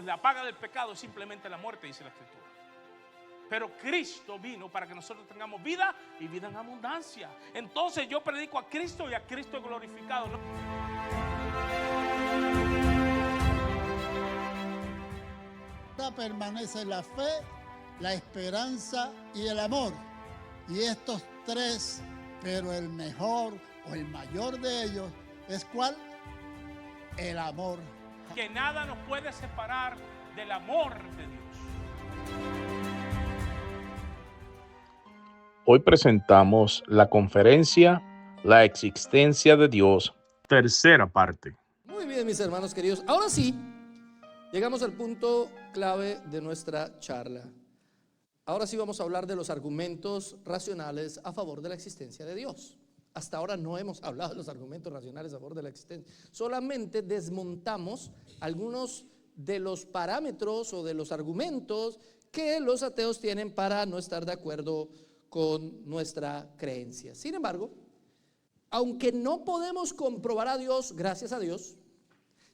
pues la paga del pecado es simplemente la muerte, dice la Escritura. Pero Cristo vino para que nosotros tengamos vida y vida en abundancia. Entonces yo predico a Cristo y a Cristo glorificado, ¿no? Permanece la fe, la esperanza y el amor. Y estos tres, pero el mejor o el mayor de ellos es ¿cuál? El amor. Que nada nos puede separar del amor de Dios. Hoy presentamos la conferencia La existencia de Dios, tercera parte. Muy bien, mis hermanos queridos. Ahora sí, llegamos al punto clave de nuestra charla. Ahora sí vamos a hablar de los argumentos racionales a favor de la existencia de Dios. Hasta ahora no hemos hablado de los argumentos racionales a favor de la existencia. Solamente desmontamos algunos de los parámetros o de los argumentos que los ateos tienen para no estar de acuerdo con nuestra creencia. Sin embargo, aunque no podemos comprobar a Dios, gracias a Dios,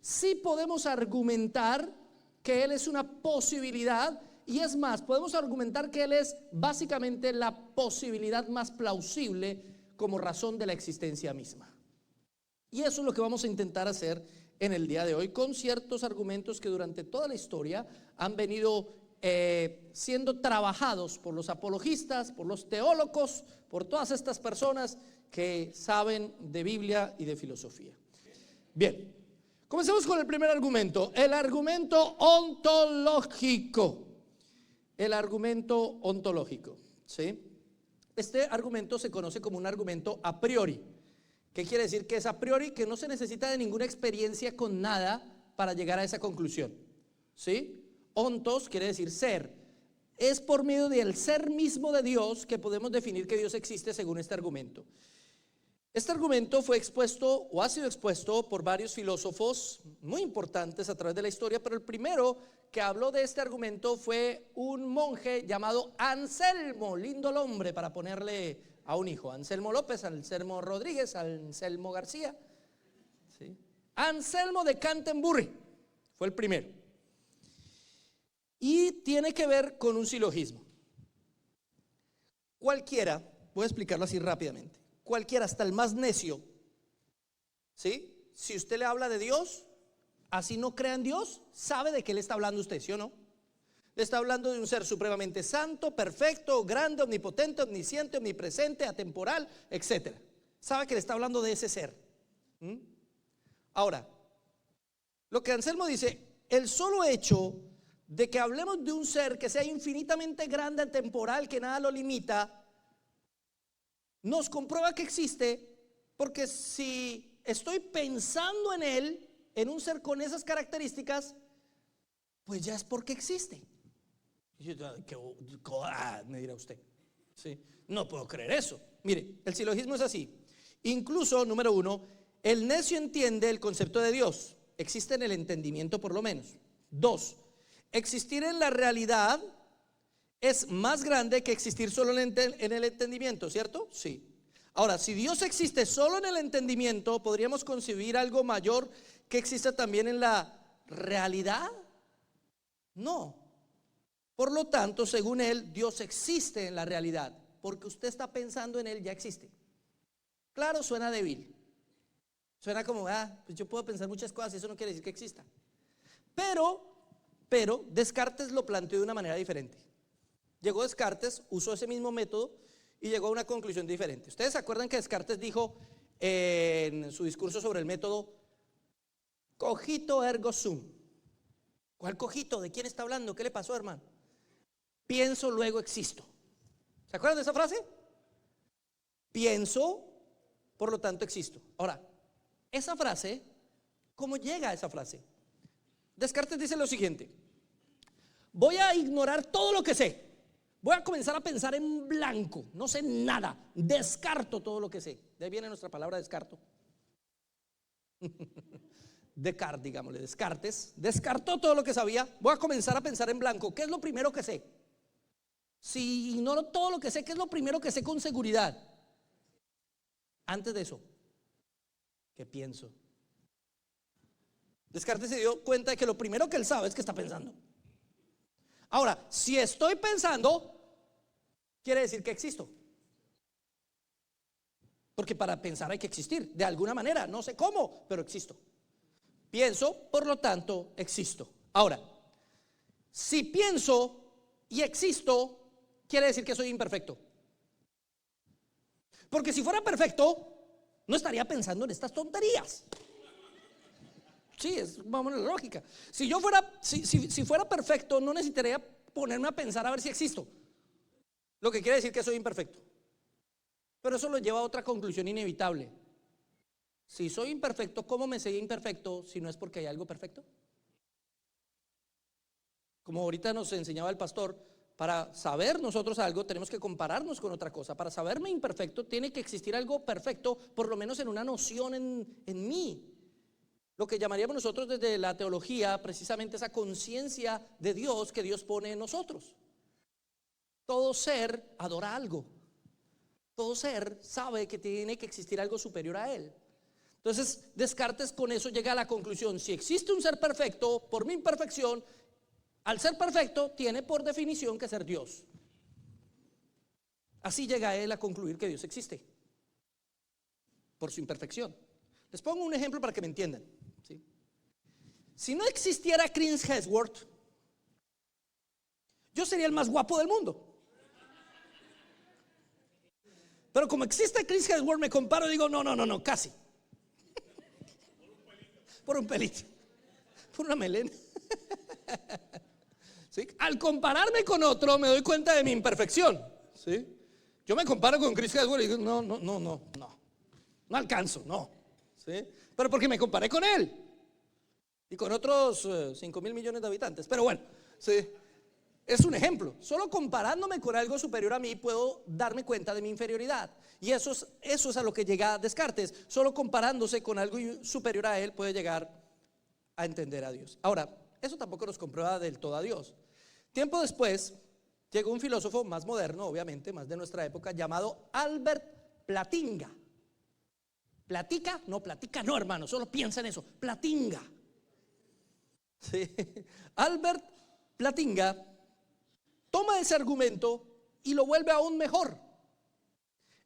sí podemos argumentar que Él es una posibilidad, y es más, podemos argumentar que Él es básicamente la posibilidad más plausible como razón de la existencia misma. Y eso es lo que vamos a intentar hacer en el día de hoy, con ciertos argumentos que durante toda la historia han venido siendo trabajados por los apologistas, por los teólogos, por todas estas personas que saben de Biblia y de filosofía. Bien, comencemos con el primer argumento, el argumento ontológico. El argumento ontológico, ¿sí? Este argumento se conoce como un argumento a priori. ¿Qué quiere decir? Que es a priori, que no se necesita de ninguna experiencia con nada para llegar a esa conclusión, ¿sí? Ontos quiere decir ser. Es por medio del ser mismo de Dios que podemos definir que Dios existe según este argumento. Este argumento fue expuesto o ha sido expuesto por varios filósofos muy importantes a través de la historia, pero el primero que habló de este argumento fue un monje llamado Anselmo, lindo nombre para ponerle a un hijo, Anselmo López, Anselmo Rodríguez, Anselmo García, ¿sí? Anselmo de Canterbury fue el primero. Y tiene que ver con un silogismo. Cualquiera, voy a explicarlo así rápidamente, cualquiera, hasta el más necio, ¿sí? Si usted le habla de Dios, así no crea en Dios, sabe de qué le está hablando usted, ¿sí o no? Le está hablando de un ser supremamente santo, perfecto, grande, omnipotente, omnisciente, omnipresente, atemporal, etc. Sabe que le está hablando de ese ser. Ahora, lo que Anselmo dice, el solo hecho de que hablemos de un ser que sea infinitamente grande, atemporal, que nada lo limita, nos comprueba que existe, porque si estoy pensando en él, en un ser con esas características, pues ya es porque existe. Me dirá usted, ¿sí? No puedo creer eso. Mire, el silogismo es así. Incluso, número uno, el necio entiende el concepto de Dios. Existe en el entendimiento por lo menos. Dos, existir en la realidad es más grande que existir solo en el entendimiento, ¿cierto? Sí. Ahora, si Dios existe solo en el entendimiento, ¿podríamos concebir algo mayor que exista también en la realidad? No. Por lo tanto, según él, Dios existe en la realidad, porque usted está pensando en él, ya existe. Claro, suena débil. Suena como, pues yo puedo pensar muchas cosas y eso no quiere decir que exista. Pero Descartes lo planteó de una manera diferente. Llegó Descartes, usó ese mismo método y llegó a una conclusión diferente. ¿Ustedes se acuerdan que Descartes dijo en su discurso sobre el método, cogito ergo sum? ¿Cuál cogito? ¿De quién está hablando? ¿Qué le pasó, hermano? Pienso, luego existo. ¿Se acuerdan de esa frase? Pienso, por lo tanto existo. Ahora, esa frase, ¿cómo llega a esa frase? Descartes dice lo siguiente: voy a ignorar todo lo que sé, voy a comenzar a pensar en blanco, no sé nada, descarto todo lo que sé. De ahí viene nuestra palabra descarto. Descartes, digámosle, Descartes descartó todo lo que sabía. Voy a comenzar a pensar en blanco. ¿Qué es lo primero que sé? Si ignoro todo lo que sé, ¿qué es lo primero que sé con seguridad? Antes de eso, ¿qué pienso? Descartes se dio cuenta de que lo primero que él sabe es que está pensando. Ahora, si estoy pensando, quiere decir que existo. Porque para pensar hay que existir, de alguna manera, no sé cómo, pero existo. Pienso, por lo tanto, existo. Ahora, si pienso y existo, quiere decir que soy imperfecto. Porque si fuera perfecto, no estaría pensando en estas tonterías. Sí, es más o menos la lógica. Si yo fuera, si fuera perfecto, no necesitaría ponerme a pensar a ver si existo. Lo que quiere decir que soy imperfecto. Pero eso lo lleva a otra conclusión inevitable. Si soy imperfecto, ¿cómo me sé imperfecto si no es porque hay algo perfecto? Como ahorita nos enseñaba el pastor, para saber nosotros algo tenemos que compararnos con otra cosa. Para saberme imperfecto tiene que existir algo perfecto, por lo menos en una noción en mí. Lo que llamaríamos nosotros desde la teología precisamente esa conciencia de Dios que Dios pone en nosotros. Todo ser adora algo. Todo ser sabe que tiene que existir algo superior a él. Entonces Descartes con eso llega a la conclusión: si existe un ser perfecto, por mi imperfección, al ser perfecto tiene por definición que ser Dios. Así llega él a concluir que Dios existe, por su imperfección. Les pongo un ejemplo para que me entiendan, ¿sí? Si no existiera Chris Hemsworth, yo sería el más guapo del mundo. Pero como existe Chris Hemsworth, me comparo y digo, no, casi. Por un pelito. Por una melena. ¿Sí? Al compararme con otro, me doy cuenta de mi imperfección. ¿Sí? Yo me comparo con Chris Hemsworth y digo, no alcanzo, no. ¿Sí? Pero porque me comparé con él. Y con otros 5.000 millones de habitantes. Pero bueno, ¿sí? Es un ejemplo. Solo comparándome con algo superior a mí puedo darme cuenta de mi inferioridad. Y eso es a lo que llega Descartes. Solo comparándose con algo superior a él puede llegar a entender a Dios. Ahora, eso tampoco nos comprueba del todo a Dios. Tiempo después llegó un filósofo más moderno, obviamente, más de nuestra época, llamado Albert Plantinga. ¿Platica? No, platica no, hermano, solo piensa en eso. Plantinga. Sí. Albert Plantinga toma ese argumento y lo vuelve aún mejor.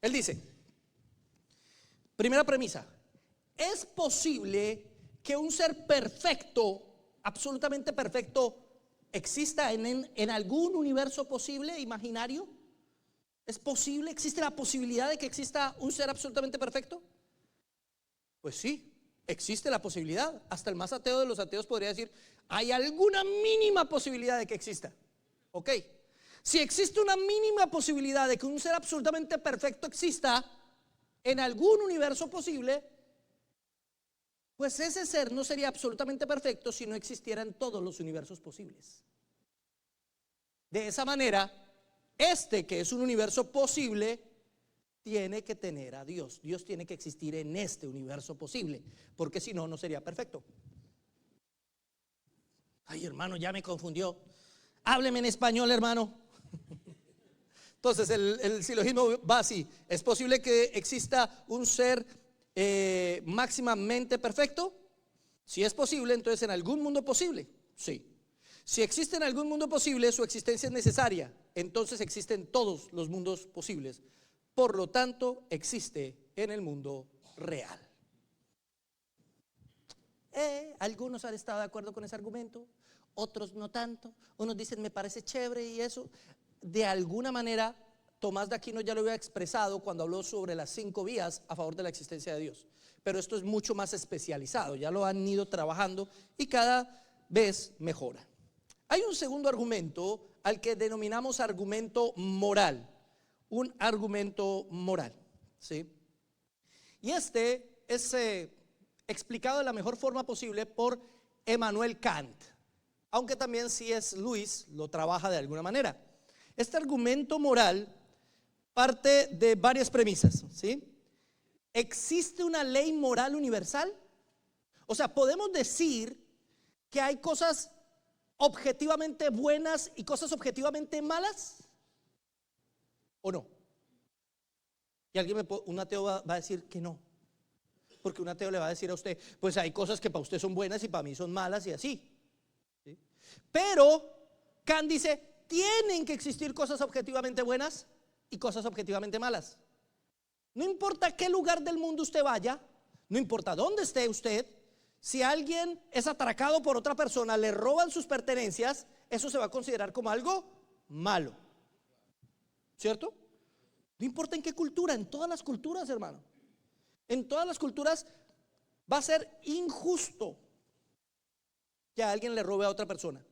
Él dice, primera premisa: ¿es posible que un ser perfecto, absolutamente perfecto, exista en algún universo posible, imaginario? ¿Es posible? ¿Existe la posibilidad de que exista un ser absolutamente perfecto? Pues sí, existe la posibilidad. Hasta el más ateo de los ateos podría decir, hay alguna mínima posibilidad de que exista. Ok, si existe una mínima posibilidad de que un ser absolutamente perfecto exista en algún universo posible, pues ese ser no sería absolutamente perfecto si no existiera en todos los universos posibles. De esa manera, que es un universo posible, tiene que tener a Dios. Dios tiene que existir en este universo posible, porque si no, no sería perfecto. Ay, hermano, ya me confundió. Hábleme en español, hermano. Entonces el silogismo va así: ¿es posible que exista un ser máximamente perfecto? Si es posible, entonces en algún mundo posible, sí. Si existe en algún mundo posible, su existencia es necesaria. Entonces existen todos los mundos posibles. Por lo tanto, existe en el mundo real. Algunos han estado de acuerdo con ese argumento, otros no tanto. Unos dicen me parece chévere y eso. De alguna manera, Tomás de Aquino ya lo había expresado cuando habló sobre las 5 vías a favor de la existencia de Dios. Pero esto es mucho más especializado, ya lo han ido trabajando y cada vez mejora. Hay un segundo argumento al que denominamos argumento moral. Un argumento moral, ¿sí? Y este es explicado de la mejor forma posible por Emmanuel Kant, aunque también C.S. Lewis lo trabaja de alguna manera. Este argumento moral parte de varias premisas, ¿sí? ¿Existe una ley moral universal? O sea, ¿podemos decir que hay cosas objetivamente buenas y cosas objetivamente malas? ¿O no? Y un ateo va a decir que no. porque un ateo le va a decir a usted, pues hay cosas que para usted son buenas y para mí son malas y así. ¿Sí? Pero Kant dice, tienen que existir cosas objetivamente buenas y cosas objetivamente malas. No importa qué lugar del mundo usted vaya, no importa dónde esté usted, si alguien es atracado por otra persona, le roban sus pertenencias, eso se va a considerar como algo malo. ¿Cierto? No importa en qué cultura, en todas las culturas, hermano. En todas las culturas va a ser injusto que a alguien le robe a otra persona.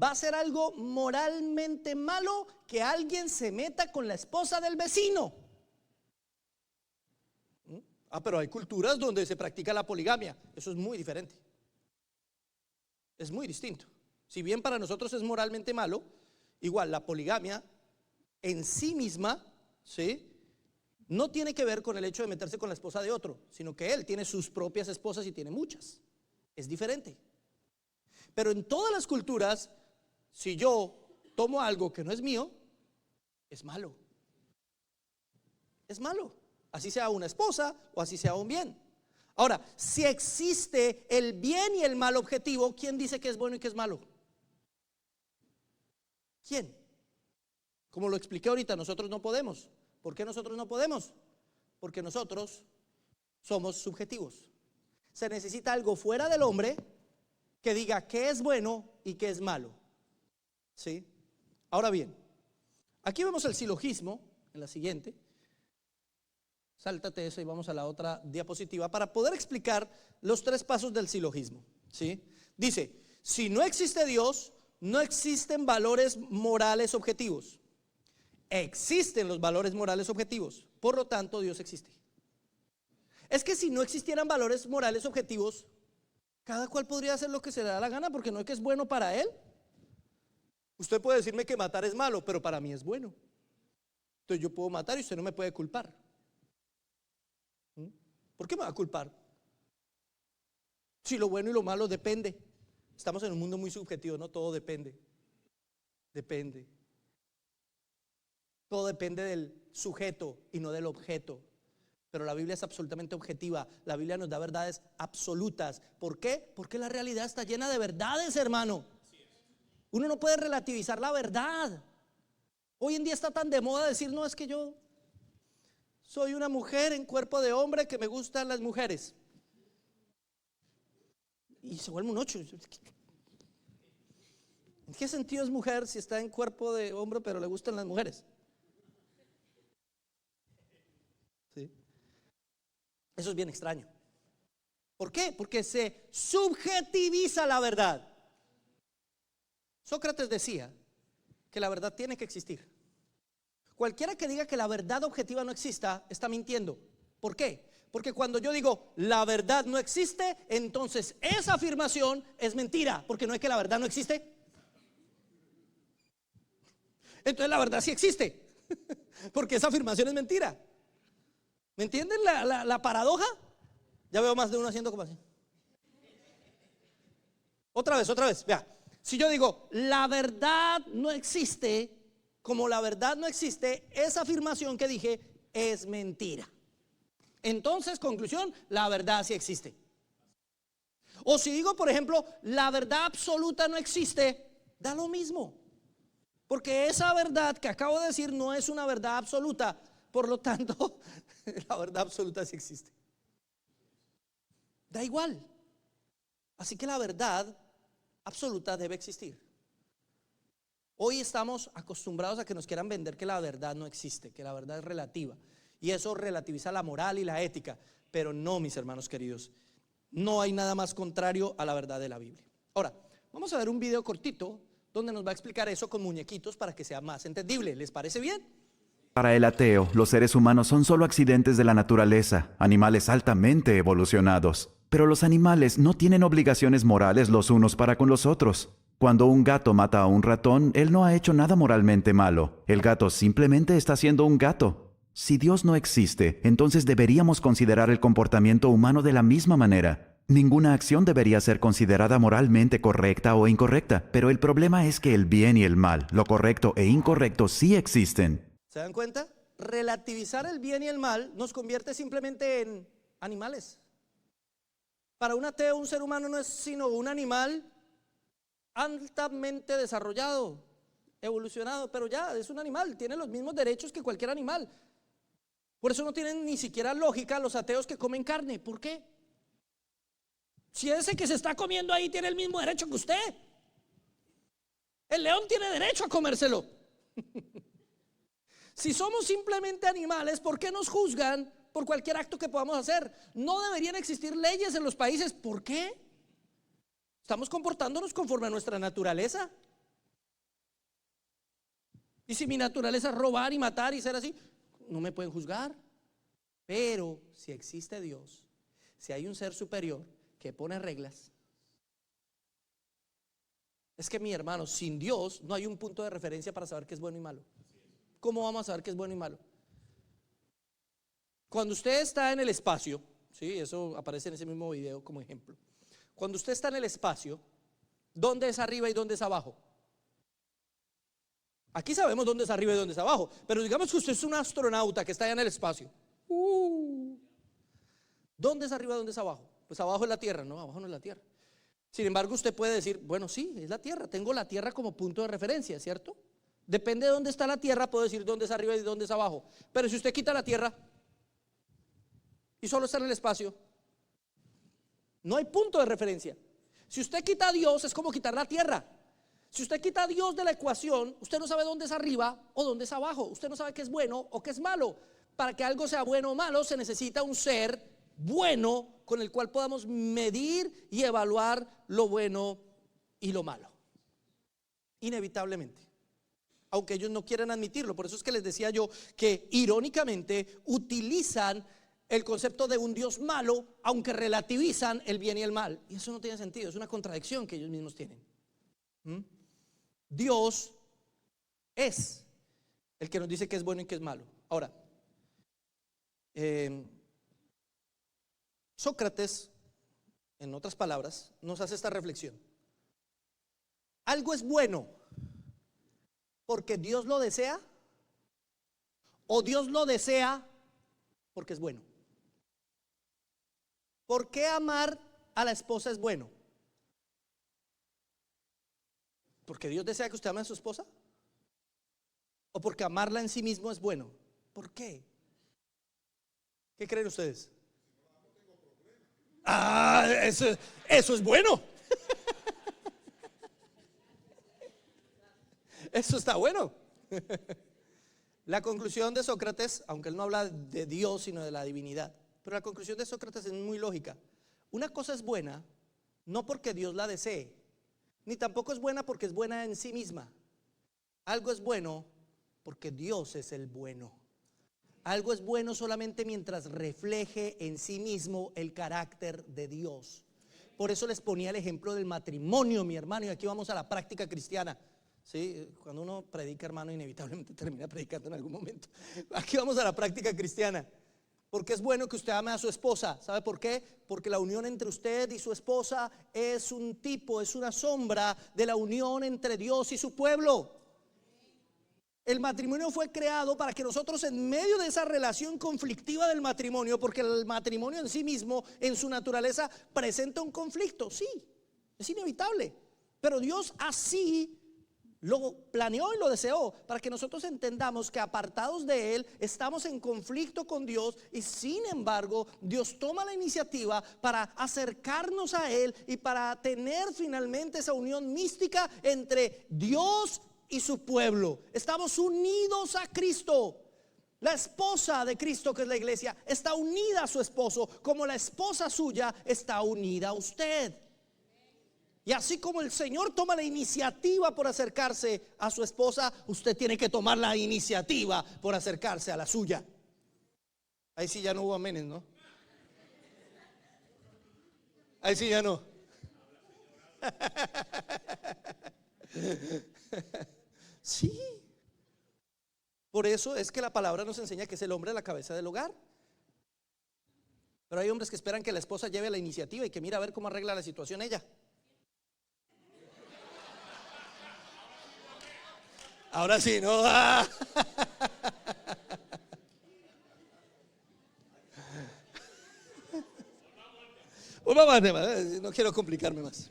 Va a ser algo moralmente malo que alguien se meta con la esposa del vecino. Pero hay culturas donde se practica la poligamia. Eso es muy diferente. Es muy distinto. Si bien para nosotros es moralmente malo, igual la poligamia en sí misma, ¿sí?, no tiene que ver con el hecho de meterse con la esposa de otro, sino que él tiene sus propias esposas y tiene muchas. Es diferente. Pero en todas las culturas, si yo tomo algo que no es mío, es malo. Es malo. Así sea una esposa o así sea un bien. Ahora, si existe el bien y el mal objetivo, ¿quién dice que es bueno y que es malo? ¿Quién? Como lo expliqué ahorita, nosotros no podemos. ¿Por qué nosotros no podemos? Porque nosotros somos subjetivos. Se necesita algo fuera del hombre que diga qué es bueno y qué es malo. ¿Sí? Ahora bien, aquí vemos el silogismo en la siguiente. Sáltate eso y vamos a la otra diapositiva para poder explicar los 3 pasos del silogismo. ¿Sí? Dice, si no existe Dios, no existen valores morales objetivos. Existen los valores morales objetivos, por lo tanto Dios existe. Es que si no existieran valores morales objetivos, cada cual podría hacer lo que se le da la gana, porque no es que es bueno para él. Usted puede decirme que matar es malo, pero para mí es bueno. Entonces yo puedo matar y usted no me puede culpar. ¿Por qué me va a culpar? Si lo bueno y lo malo depende. Estamos en un mundo muy subjetivo, no todo depende. Depende. Todo depende del sujeto y no del objeto. Pero la Biblia es absolutamente objetiva. La Biblia nos da verdades absolutas. ¿Por qué? Porque la realidad está llena de verdades, hermano. Uno no puede relativizar la verdad. Hoy en día está tan de moda decir, no, es que yo soy una mujer en cuerpo de hombre que me gustan las mujeres. Y se vuelve un 8. ¿En qué sentido es mujer si está en cuerpo de hombre pero le gustan las mujeres? ¿Sí? Eso es bien extraño. ¿Por qué? Porque se subjetiviza la verdad. Sócrates decía que la verdad tiene que existir. Cualquiera que diga que la verdad objetiva no exista está mintiendo. ¿Por qué? Porque cuando yo digo la verdad no existe, entonces esa afirmación es mentira, porque no es que la verdad no existe. Entonces la verdad sí existe, porque esa afirmación es mentira. ¿Me entienden la paradoja? Ya veo más de uno haciendo como así. Otra vez, vea. Si yo digo la verdad no existe, como la verdad no existe, esa afirmación que dije es mentira. Entonces, conclusión, la verdad sí existe. O si digo, por ejemplo, la verdad absoluta no existe, da lo mismo. Porque esa verdad que acabo de decir no es una verdad absoluta. Por lo tanto, la verdad absoluta sí existe. Da igual. Así que la verdad absoluta debe existir. Hoy estamos acostumbrados a que nos quieran vender que la verdad no existe, que la verdad es relativa. Y eso relativiza la moral y la ética. Pero no, mis hermanos queridos, no hay nada más contrario a la verdad de la Biblia. Ahora, vamos a ver un video cortito donde nos va a explicar eso con muñequitos para que sea más entendible. ¿Les parece bien? Para el ateo, los seres humanos son solo accidentes de la naturaleza, animales altamente evolucionados. Pero los animales no tienen obligaciones morales los unos para con los otros. Cuando un gato mata a un ratón, él no ha hecho nada moralmente malo. El gato simplemente está siendo un gato. Si Dios no existe, entonces deberíamos considerar el comportamiento humano de la misma manera. Ninguna acción debería ser considerada moralmente correcta o incorrecta, pero el problema es que el bien y el mal, lo correcto e incorrecto sí existen. ¿Se dan cuenta? Relativizar el bien y el mal nos convierte simplemente en animales. Para un ateo, un ser humano no es sino un animal altamente desarrollado, evolucionado, pero ya es un animal, tiene los mismos derechos que cualquier animal. Por eso no tienen ni siquiera lógica los ateos que comen carne. ¿Por qué? Si ese que se está comiendo ahí tiene el mismo derecho que usted. El león tiene derecho a comérselo. Si somos simplemente animales, ¿por qué nos juzgan por cualquier acto que podamos hacer? No deberían existir leyes en los países. ¿Por qué? Estamos comportándonos conforme a nuestra naturaleza. Y si mi naturaleza es robar y matar y ser así, no me pueden juzgar. Pero si existe Dios, si hay un ser superior que pone reglas, es que mi hermano, sin Dios no hay un punto de referencia para saber qué es bueno y malo. ¿Cómo vamos a saber qué es bueno y malo? Cuando usted está en el espacio, sí, eso aparece en ese mismo video como ejemplo. Cuando usted está en el espacio, ¿dónde es arriba y dónde es abajo? Aquí sabemos dónde es arriba y dónde es abajo, pero digamos que usted es un astronauta que está allá en el espacio. ¿Dónde es arriba y dónde es abajo? Pues abajo es la Tierra. No, abajo no es la Tierra. Sin embargo, usted puede decir, bueno, sí, es la Tierra, tengo la Tierra como punto de referencia, ¿cierto? Depende de dónde está la Tierra, puedo decir dónde es arriba y dónde es abajo. Pero si usted quita la Tierra y solo está en el espacio, no hay punto de referencia. Si usted quita a Dios, es como quitar la Tierra. Si usted quita a Dios de la ecuación, usted no sabe dónde es arriba o dónde es abajo. Usted no sabe qué es bueno o qué es malo. Para que algo sea bueno o malo, se necesita un ser bueno con el cual podamos medir y evaluar lo bueno y lo malo. Inevitablemente. Aunque ellos no quieran admitirlo. Por eso es que les decía yo que irónicamente utilizan el concepto de un Dios malo, aunque relativizan el bien y el mal. Y eso no tiene sentido, es una contradicción que ellos mismos tienen. Dios es el que nos dice que es bueno y que es malo. Ahora, Sócrates, en otras palabras, nos hace esta reflexión. ¿Algo es bueno porque Dios lo desea? ¿O Dios lo desea porque es bueno? ¿Por qué amar a la esposa es bueno? ¿Porque Dios desea que usted ame a su esposa? ¿O porque amarla en sí mismo es bueno? ¿Por qué? ¿Qué creen ustedes? Eso es bueno. Eso está bueno. La conclusión de Sócrates, aunque él no habla de Dios sino de la divinidad, pero la conclusión de Sócrates es muy lógica. Una cosa es buena no porque Dios la desee, ni tampoco es buena porque es buena en sí misma. Algo es bueno porque Dios es el bueno. Algo es bueno solamente mientras refleje en sí mismo el carácter de Dios. Por eso les ponía el ejemplo del matrimonio, mi hermano, y aquí vamos a la práctica cristiana. Sí, cuando uno predica, hermano, inevitablemente termina predicando en algún momento. Aquí vamos a la práctica cristiana. Porque es bueno que usted ame a su esposa. ¿Sabe por qué? Porque la unión entre usted y su esposa es un tipo, es una sombra de la unión entre Dios y su pueblo. El matrimonio fue creado para que nosotros, en medio de esa relación conflictiva del matrimonio, porque el matrimonio en sí mismo, en su naturaleza, presenta un conflicto, sí, es inevitable, pero Dios así lo planeó y lo deseó para que nosotros entendamos que apartados de Él estamos en conflicto con Dios, y sin embargo Dios toma la iniciativa para acercarnos a Él y para tener finalmente esa unión mística entre Dios y su pueblo. Estamos unidos a Cristo. La esposa de Cristo, que es la iglesia, está unida a su esposo, como la esposa suya está unida a usted. Y así como el Señor toma la iniciativa por acercarse a su esposa, usted tiene que tomar la iniciativa por acercarse a la suya. Ahí sí ya no hubo amenes, ¿no? Ahí sí ya no. Sí. Por eso es que la palabra nos enseña que es el hombre la cabeza del hogar. Pero hay hombres que esperan que la esposa lleve la iniciativa y que mira a ver cómo arregla la situación ella. Ahora sí, ¿no? no quiero complicarme más.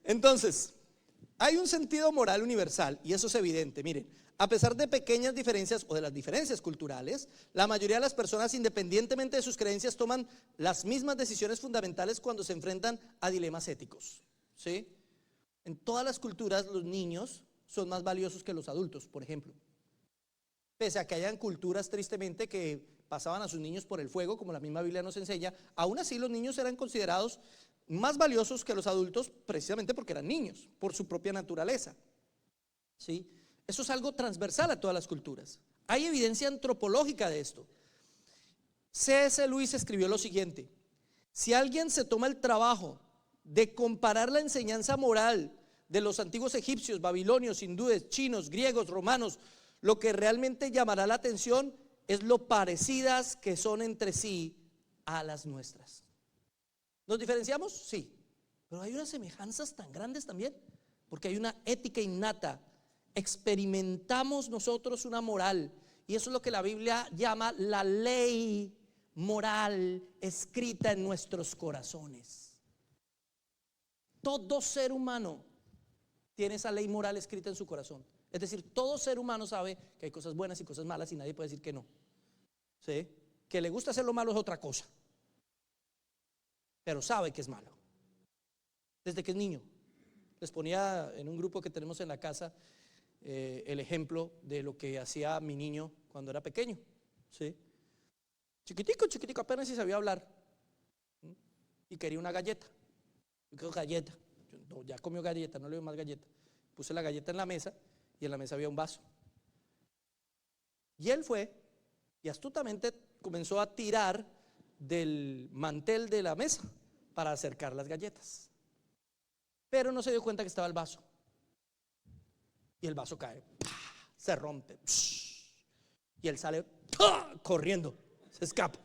Entonces, hay un sentido moral universal y eso es evidente. Miren, a pesar de pequeñas diferencias o de las diferencias culturales, la mayoría de las personas, independientemente de sus creencias, toman las mismas decisiones fundamentales cuando se enfrentan a dilemas éticos, ¿sí? En todas las culturas los niños son más valiosos que los adultos, por ejemplo. Pese a que hayan culturas tristemente que pasaban a sus niños por el fuego, como la misma Biblia nos enseña, aún así los niños eran considerados más valiosos que los adultos precisamente porque eran niños, por su propia naturaleza, ¿sí? Eso es algo transversal a todas las culturas. Hay evidencia antropológica de esto. C.S. Lewis escribió lo siguiente: si alguien se toma el trabajo de comparar la enseñanza moral de los antiguos egipcios, babilonios, hindúes, chinos, griegos, romanos, lo que realmente llamará la atención es lo parecidas que son entre sí a las nuestras. ¿Nos diferenciamos? Sí, pero hay unas semejanzas tan grandes también, porque hay una ética innata. Experimentamos nosotros una moral, y eso es lo que la Biblia llama la ley moral escrita en nuestros corazones. Todo ser humano tiene esa ley moral escrita en su corazón. Es decir, todo ser humano sabe que hay cosas buenas y cosas malas y nadie puede decir que no, ¿sí? Que le gusta hacer lo malo es otra cosa, pero sabe que es malo desde que es niño. Les ponía en un grupo que tenemos en la casa el ejemplo de lo que hacía mi niño cuando era pequeño, ¿sí? Chiquitico, apenas si sabía hablar, y quería una galleta. Yo quiero galleta. No, ya comió galleta, no le doy más galleta. Puse la galleta en la mesa y en la mesa había un vaso. Y él fue y astutamente comenzó a tirar del mantel de la mesa para acercar las galletas, pero no se dio cuenta que estaba el vaso. Y el vaso cae, se rompe, y él sale corriendo, se escapa.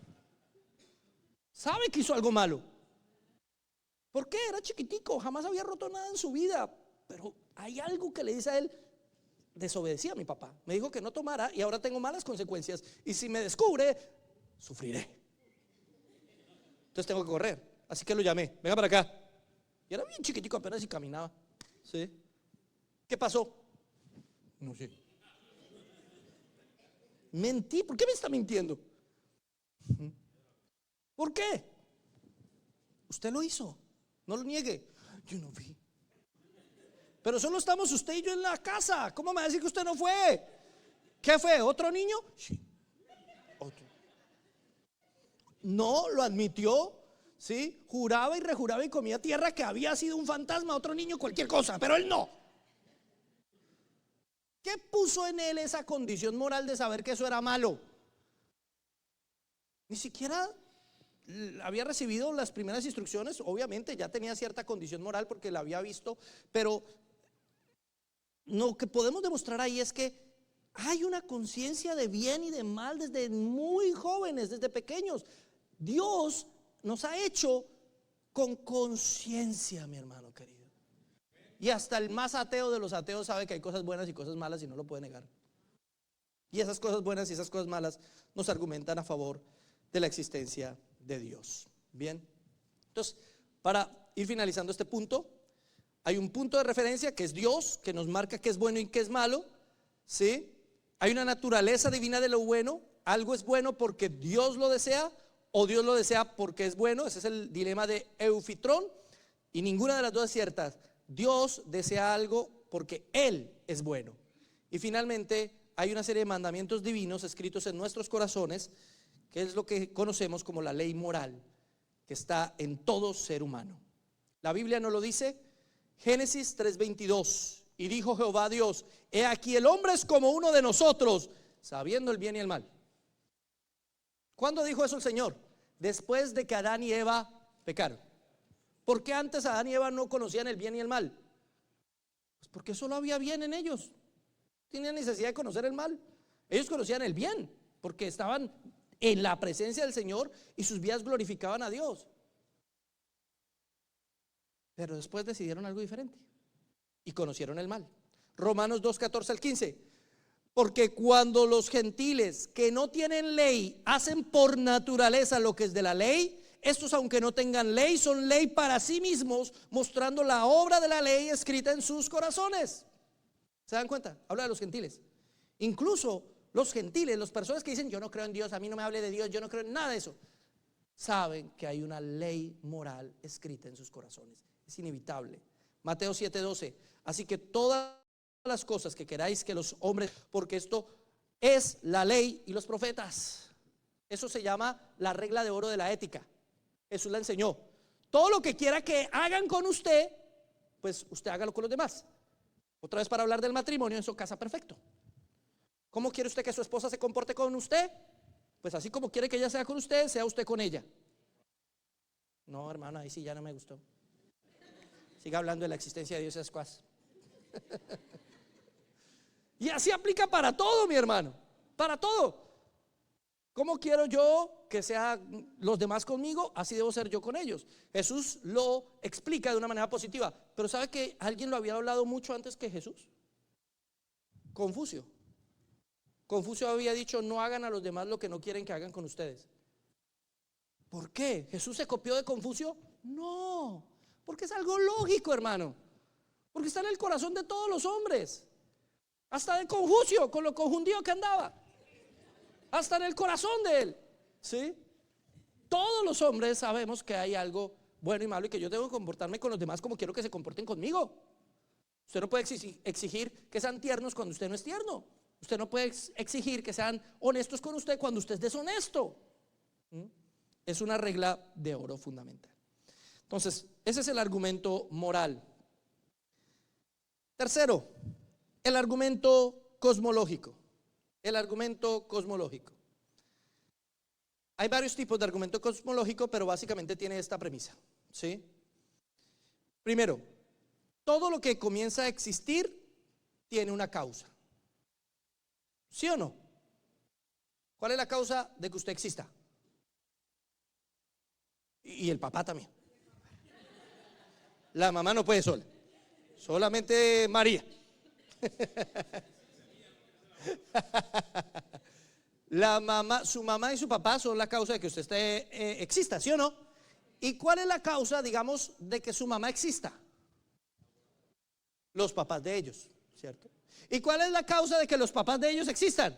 Sabe que hizo algo malo. ¿Por qué? Era chiquitico, jamás había roto nada en su vida, pero hay algo que le dice a él: desobedecí a mi papá, me dijo que no tomara y ahora tengo malas consecuencias, y si me descubre, sufriré. Entonces tengo que correr. Así que lo llamé: venga para acá. Y era bien chiquitico apenas y caminaba, ¿sí? ¿Qué pasó? No sé. Mentí. ¿Por qué me está mintiendo? ¿Por qué? Usted lo hizo, no lo niegue. Yo no vi. Pero solo estamos usted y yo en la casa. ¿Cómo me va a decir que usted no fue? ¿Qué fue? ¿Otro niño? Sí, otro. No lo admitió, ¿sí? Juraba y rejuraba y comía tierra que había sido un fantasma, otro niño, cualquier cosa, pero él no. ¿Qué puso en él esa condición moral de saber que eso era malo? Ni siquiera había recibido las primeras instrucciones. Obviamente ya tenía cierta condición moral porque la había visto, pero lo que podemos demostrar ahí es que hay una conciencia de bien y de mal desde muy jóvenes, desde pequeños. Dios nos ha hecho con conciencia, mi hermano querido. Y hasta el más ateo de los ateos sabe que hay cosas buenas y cosas malas y no lo puede negar. Y esas cosas buenas y esas cosas malas nos argumentan a favor de la existencia de Dios. Bien, entonces, para ir finalizando este punto, hay un punto de referencia que es Dios, que nos marca qué es bueno y qué es malo, ¿sí? Hay una naturaleza divina de lo bueno. Algo es bueno porque Dios lo desea, o Dios lo desea porque es bueno. Ese es el dilema de Eufitrón, y ninguna de las dos es cierta. Dios desea algo porque Él es bueno. Y finalmente hay una serie de mandamientos divinos escritos en nuestros corazones, que es lo que conocemos como la ley moral, que está en todo ser humano. La Biblia nos lo dice. Génesis 3:22: y dijo Jehová Dios: he aquí el hombre es como uno de nosotros, sabiendo el bien y el mal. ¿Cuándo dijo eso el Señor? Después de que Adán y Eva pecaron. ¿Por qué antes Adán y Eva no conocían el bien y el mal? Pues porque solo había bien en ellos. No tenían necesidad de conocer el mal. Ellos conocían el bien porque estaban en la presencia del Señor y sus vidas glorificaban a Dios. Pero después decidieron algo diferente y conocieron el mal. Romanos 2:14 al 15: Porque cuando los gentiles que no tienen ley hacen por naturaleza lo que es de la ley, estos, aunque no tengan ley, son ley para sí mismos, mostrando la obra de la ley escrita en sus corazones. ¿Se dan cuenta? Habla de los gentiles. Incluso los gentiles, las personas que dicen yo no creo en Dios, a mí no me hable de Dios, yo no creo en nada de eso, saben que hay una ley moral escrita en sus corazones. Es inevitable. Mateo 7:12. Así que todas las cosas que queráis que los hombres, porque esto es la ley y los profetas. Eso se llama la regla de oro de la ética. Jesús la enseñó. Todo lo que quiera que hagan con usted, pues usted hágalo con los demás. Otra vez, para hablar del matrimonio, eso casa perfecto. ¿Cómo quiere usted que su esposa se comporte con usted? Pues así como quiere que ella sea con usted, sea usted con ella. No, hermano, ahí sí ya no me gustó. Siga hablando de la existencia de Dios, esas cosas. Y así aplica para todo, mi hermano, para todo. ¿Cómo quiero yo que sean los demás conmigo? Así debo ser yo con ellos. Jesús lo explica de una manera positiva. Pero ¿sabe que alguien lo había hablado mucho antes que Jesús? Confucio. Confucio había dicho: no hagan a los demás lo que no quieren que hagan con ustedes. ¿Por qué? ¿Jesús se copió de Confucio? No, porque es algo lógico, hermano. Porque está en el corazón de todos los hombres. Hasta de Confucio, con lo confundido que andaba. Hasta en el corazón de él. ¿Sí? Todos los hombres sabemos que hay algo bueno y malo y que yo debo comportarme con los demás como quiero que se comporten conmigo. Usted no puede exigir que sean tiernos cuando usted no es tierno. Usted no puede exigir que sean honestos con usted cuando usted es deshonesto. Es una regla de oro fundamental. Entonces, ese es el argumento moral. Tercero, el argumento cosmológico. El argumento cosmológico. Hay varios tipos de argumento cosmológico, pero básicamente tiene esta premisa, ¿sí? Primero, todo lo que comienza a existir tiene una causa. ¿Sí o no? ¿Cuál es la causa de que usted exista? Y el papá también. La mamá no puede sola, solamente María. La mamá, su mamá y su papá son la causa de que usted exista, ¿sí o no? ¿Y cuál es la causa, digamos, de que su mamá exista? Los papás de ellos, ¿cierto? ¿Y cuál es la causa de que los papás de ellos existan?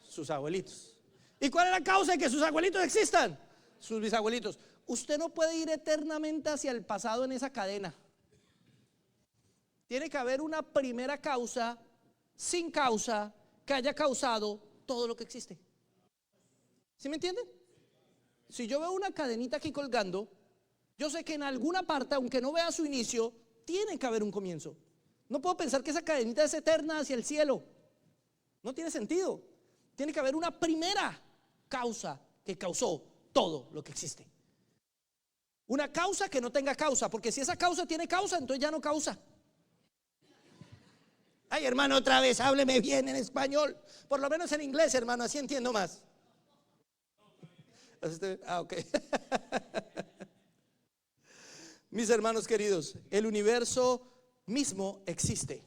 Sus abuelitos. ¿Y cuál es la causa de que sus abuelitos existan? Sus bisabuelitos. Usted no puede ir eternamente hacia el pasado en esa cadena. Tiene que haber una primera causa, sin causa, que haya causado todo lo que existe. ¿Sí me entienden? Si yo veo una cadenita aquí colgando, yo sé que en alguna parte, aunque no vea su inicio, tiene que haber un comienzo. No puedo pensar que esa cadenita es eterna hacia el cielo. No tiene sentido. Tiene que haber una primera causa que causó todo lo que existe. Una causa que no tenga causa, porque si esa causa tiene causa, entonces ya no causa. Ay, hermano, otra vez, hábleme bien en español. Por lo menos en inglés, hermano, así entiendo más. Ok. Mis hermanos queridos, el universo mismo existe.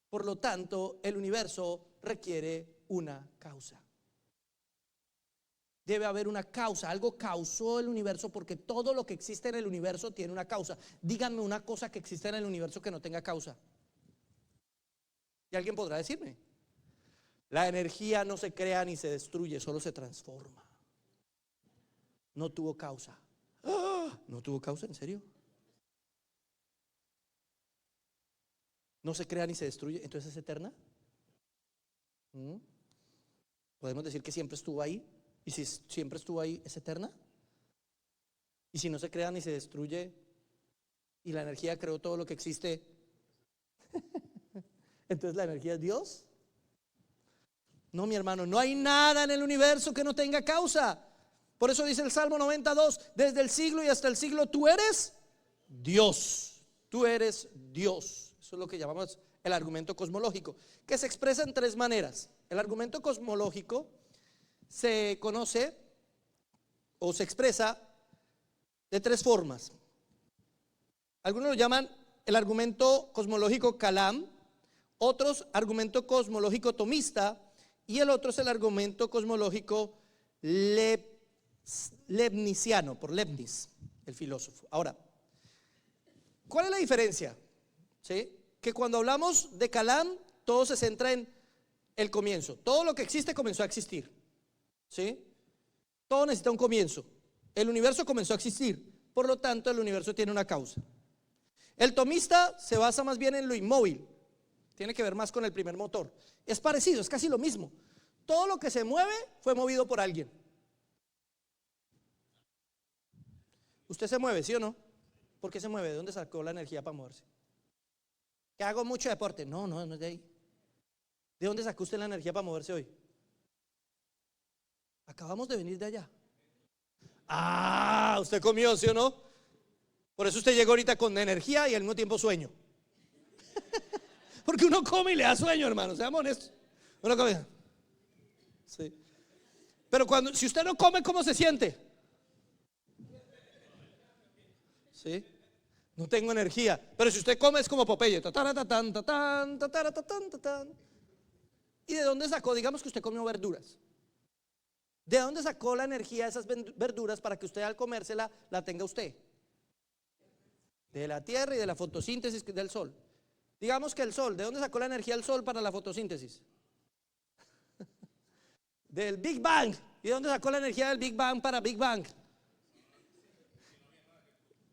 Por lo tanto, el universo requiere una causa. Debe haber una causa, algo causó el universo, porque todo lo que existe en el universo tiene una causa. Díganme una cosa que existe en el universo que no tenga causa. Y alguien podrá decirme: la energía no se crea ni se destruye, solo se transforma. No tuvo causa. ¡Ah! ¿No tuvo causa? ¿En serio? No se crea ni se destruye, entonces es eterna. ¿Podemos decir que siempre estuvo ahí? ¿Y si siempre estuvo ahí, es eterna? ¿Y si no se crea ni se destruye y la energía creó todo lo que existe, entonces la energía es Dios? No, mi hermano, no hay nada en el universo que no tenga causa. Por eso dice el Salmo 92: desde el siglo y hasta el siglo tú eres Dios. Tú eres Dios. Eso es lo que llamamos el argumento cosmológico, que se expresa en tres maneras. El argumento cosmológico se conoce o se expresa de tres formas. Algunos lo llaman el argumento cosmológico Kalam, Otros, argumento cosmológico tomista, y el otro es el argumento cosmológico leibniziano, por Leibniz, el filósofo. Ahora, ¿cuál es la diferencia? ¿Sí? Que cuando hablamos de Kalam, todo se centra en el comienzo. Todo lo que existe comenzó a existir. ¿Sí? Todo necesita un comienzo. El universo comenzó a existir, por lo tanto el universo tiene una causa. El tomista se basa más bien en lo inmóvil, tiene que ver más con el primer motor. Es parecido, es casi lo mismo. Todo lo que se mueve fue movido por alguien. ¿Usted se mueve, sí o no? ¿Por qué se mueve? ¿De dónde sacó la energía para moverse? ¿Que hago mucho deporte? No, no es de ahí. ¿De dónde sacó usted la energía para moverse hoy? Acabamos de venir de allá. Ah, usted comió, ¿sí o no? Por eso usted llegó ahorita con energía y al mismo tiempo sueño. Porque uno come y le da sueño, hermano, seamos honestos. Uno come. Sí. Pero si usted no come, ¿cómo se siente? ¿Sí? No tengo energía. Pero si usted come es como Popeye. ¿Y de dónde sacó? Digamos que usted comió verduras. ¿De dónde sacó la energía de esas verduras para que usted al comérsela la tenga usted? De la tierra y de la fotosíntesis del sol. Digamos que el sol, ¿de dónde sacó la energía el sol para la fotosíntesis? Del Big Bang. ¿Y de dónde sacó la energía del Big Bang para Big Bang?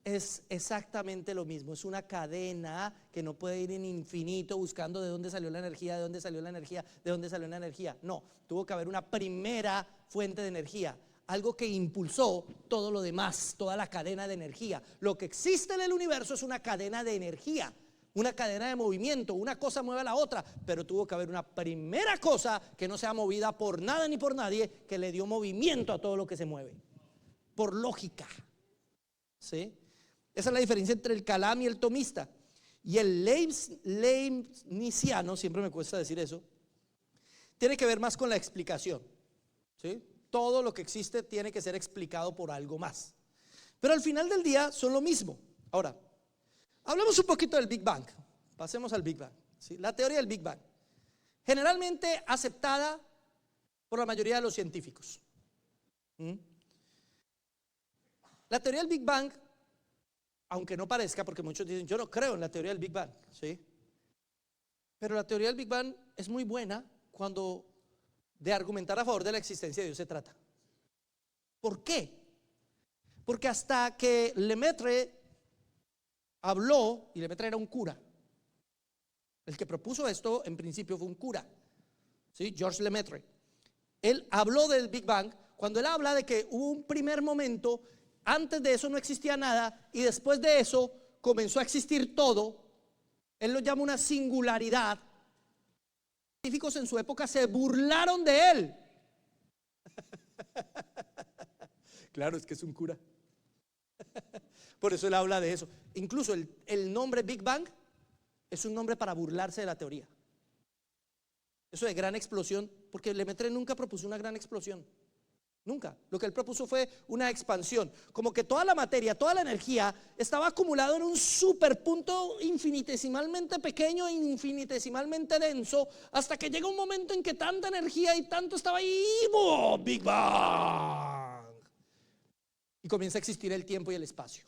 Es exactamente lo mismo, es una cadena que no puede ir en infinito buscando de dónde salió la energía, de dónde salió la energía, de dónde salió la energía. No, tuvo que haber una primera fuente de energía, algo que impulsó todo lo demás, toda la cadena de energía. Lo que existe en el universo es una cadena de energía, una cadena de movimiento, una cosa mueve a la otra, pero tuvo que haber una primera cosa que no sea movida por nada ni por nadie, que le dio movimiento a todo lo que se mueve, por lógica. ¿Sí? Esa es la diferencia entre el Kalam y el tomista. Y el leibniziano, siempre me cuesta decir eso, tiene que ver más con la explicación. ¿Sí? Todo lo que existe tiene que ser explicado por algo más. Pero al final del día son lo mismo. Ahora, hablemos un poquito del Big Bang. Pasemos al Big Bang. ¿Sí? La teoría del Big Bang, generalmente aceptada por la mayoría de los científicos. La teoría del Big Bang, aunque no parezca, porque muchos dicen, yo no creo en la teoría del Big Bang, ¿sí? Pero la teoría del Big Bang es muy buena cuando de argumentar a favor de la existencia de Dios se trata. ¿Por qué? Porque hasta que Lemaitre habló, y Lemaitre era un cura, el que propuso esto en principio fue un cura, ¿sí? Georges Lemaitre. Él habló del Big Bang cuando él habla de que hubo un primer momento. Antes de eso no existía nada y después de eso comenzó a existir todo. Él lo llama una singularidad. Los científicos en su época se burlaron de él. Claro, es que es un cura. Por eso él habla de eso. Incluso el nombre Big Bang es un nombre para burlarse de la teoría. Eso de gran explosión, porque Lemaitre nunca propuso una gran explosión. Nunca. Lo que él propuso fue una expansión, como que toda la materia, toda la energía estaba acumulado en un superpunto infinitesimalmente pequeño e infinitesimalmente denso, hasta que llega un momento en que tanta energía y tanto estaba ahí, ¡boom! Big Bang, y comienza a existir el tiempo y el espacio,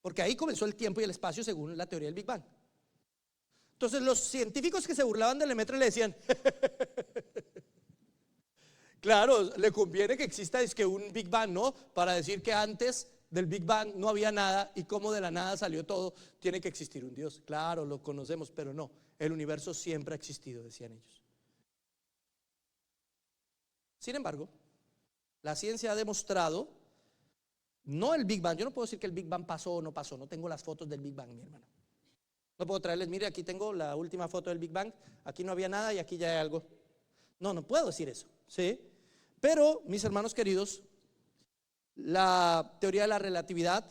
porque ahí comenzó el tiempo y el espacio según la teoría del Big Bang. Entonces los científicos que se burlaban de Lemaitre le decían claro, le conviene que exista es que un Big Bang, ¿no? Para decir que antes del Big Bang no había nada y como de la nada salió todo, tiene que existir un Dios. Claro, lo conocemos, pero no, el universo siempre ha existido, decían ellos. Sin embargo, la ciencia ha demostrado, no el Big Bang, yo no puedo decir que el Big Bang pasó o no pasó, no tengo las fotos del Big Bang, mi hermano. No puedo traerles, mire, aquí tengo la última foto del Big Bang, aquí no había nada y aquí ya hay algo. No puedo decir eso, ¿sí? Pero, mis hermanos queridos, la teoría de la relatividad,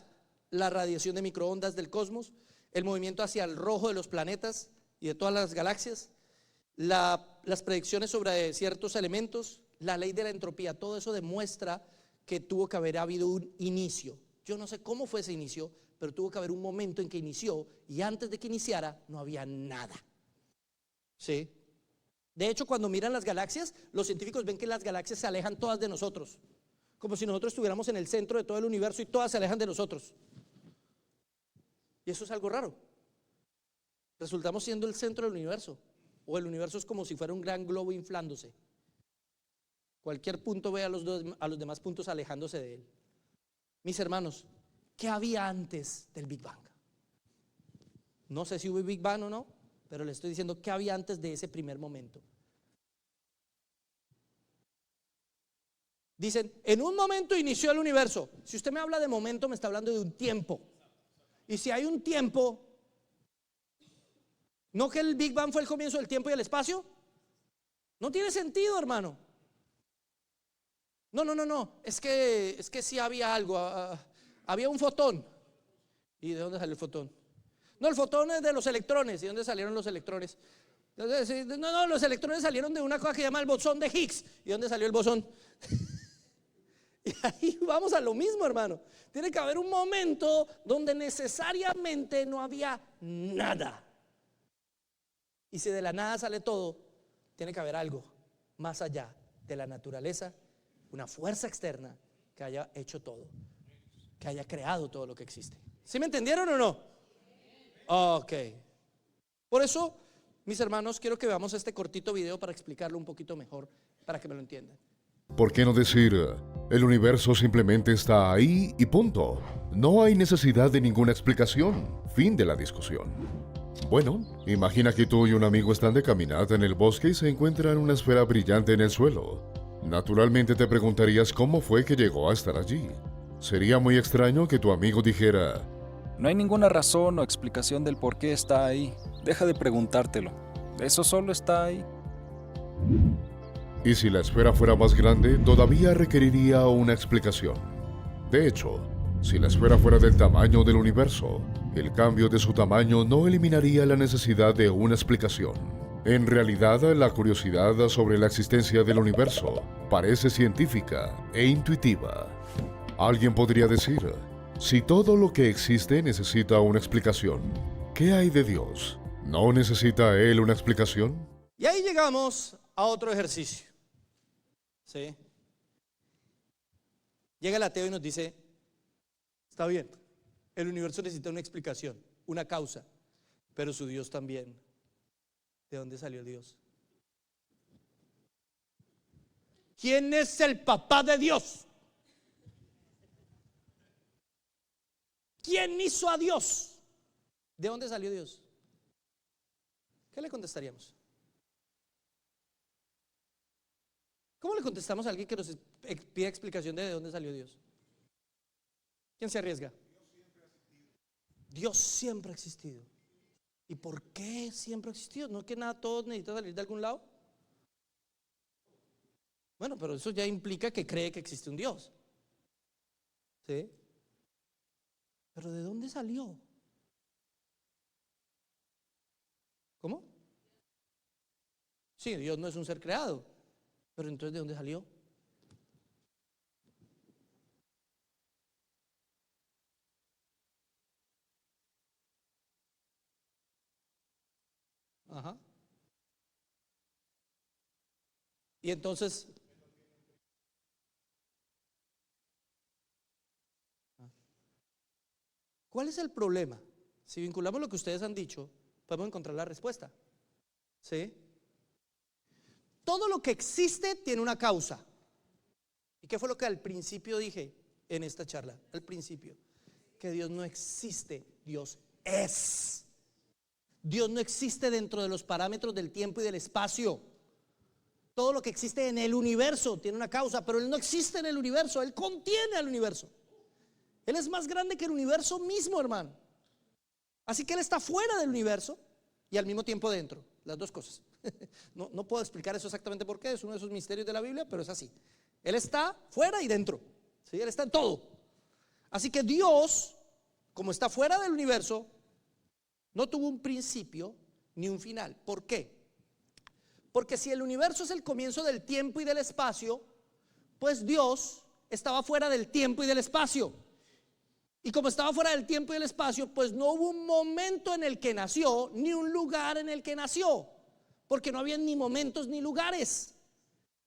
la radiación de microondas del cosmos, el movimiento hacia el rojo de los planetas y de todas las galaxias, las predicciones sobre ciertos elementos, la ley de la entropía, todo eso demuestra que tuvo que haber habido un inicio. Yo no sé cómo fue ese inicio, pero tuvo que haber un momento en que inició, y antes de que iniciara no había nada. ¿Sí? De hecho, cuando miran las galaxias, los científicos ven que las galaxias se alejan todas de nosotros, como si nosotros estuviéramos en el centro de todo el universo y todas se alejan de nosotros. Y eso es algo raro. Resultamos siendo el centro del universo, o el universo es como si fuera un gran globo inflándose. Cualquier punto ve a los demás puntos alejándose de él. Mis hermanos, ¿qué había antes del Big Bang? No sé si hubo Big Bang o no, pero le estoy diciendo qué había antes de ese primer momento. Dicen, en un momento inició el universo. Si usted me habla de momento, me está hablando de un tiempo. Y si hay un tiempo, ¿no que el Big Bang fue el comienzo del tiempo y el espacio? No tiene sentido, hermano. No, es que sí había algo, había un fotón. ¿Y de dónde salió el fotón? No, el fotón es de los electrones. ¿Y dónde salieron los electrones? No, los electrones salieron de una cosa que se llama el bosón de Higgs. ¿Y dónde salió el bosón? Y ahí vamos a lo mismo, hermano. Tiene que haber un momento donde necesariamente no había nada. Y si de la nada sale todo, tiene que haber algo más allá de la naturaleza, una fuerza externa que haya hecho todo, que haya creado todo lo que existe. ¿Sí me entendieron o no? Ok. Por eso, mis hermanos, quiero que veamos este cortito video para explicarlo un poquito mejor, para que me lo entiendan. ¿Por qué no decir, el universo simplemente está ahí y punto? No hay necesidad de ninguna explicación. Fin de la discusión. Bueno, imagina que tú y un amigo están de caminata en el bosque y se encuentran una esfera brillante en el suelo. Naturalmente te preguntarías cómo fue que llegó a estar allí. Sería muy extraño que tu amigo dijera: no hay ninguna razón o explicación del por qué está ahí. Deja de preguntártelo. Eso solo está ahí. Y si la esfera fuera más grande, todavía requeriría una explicación. De hecho, si la esfera fuera del tamaño del universo, el cambio de su tamaño no eliminaría la necesidad de una explicación. En realidad, la curiosidad sobre la existencia del universo parece científica e intuitiva. Alguien podría decir: si todo lo que existe necesita una explicación, ¿qué hay de Dios? ¿No necesita Él una explicación? Y ahí llegamos a otro ejercicio. ¿Sí? Llega el ateo y nos dice: está bien, el universo necesita una explicación, una causa, pero su Dios también. ¿De dónde salió Dios? ¿Quién es el papá de Dios? ¿Quién hizo a Dios? ¿De dónde salió Dios? ¿Qué le contestaríamos? ¿Cómo le contestamos a alguien que nos pide explicación de dónde salió Dios? ¿Quién se arriesga? Dios siempre ha existido. ¿Y por qué siempre ha existido? ¿No es que nada, todos necesitan salir de algún lado? Bueno, pero eso ya implica que cree que existe un Dios. ¿Sí? ¿Pero de dónde salió? ¿Cómo? Sí, Dios no es un ser creado. Pero entonces, ¿de dónde salió? Ajá. Y entonces, ¿cuál es el problema? Si vinculamos lo que ustedes han dicho, podemos encontrar la respuesta. ¿Sí? Todo lo que existe tiene una causa. ¿Y qué fue lo que al principio dije en esta charla? Al principio, que Dios no existe, Dios es. Dios no existe dentro de los parámetros del tiempo y del espacio. Todo lo que existe en el universo tiene una causa, pero Él no existe en el universo, Él contiene al universo. Él es más grande que el universo mismo, hermano. Así que Él está fuera del universo y al mismo tiempo dentro, las dos cosas. No puedo explicar eso exactamente por qué, es uno de esos misterios de la Biblia, pero es así. Él está fuera y dentro, ¿sí? Él está en todo. Así que Dios, como está fuera del universo, no tuvo un principio ni un final. ¿Por qué? Porque si el universo es el comienzo del tiempo y del espacio, pues Dios estaba fuera del tiempo y del espacio. Y como estaba fuera del tiempo y el espacio, pues no hubo un momento en el que nació, ni un lugar en el que nació, porque no había ni momentos ni lugares.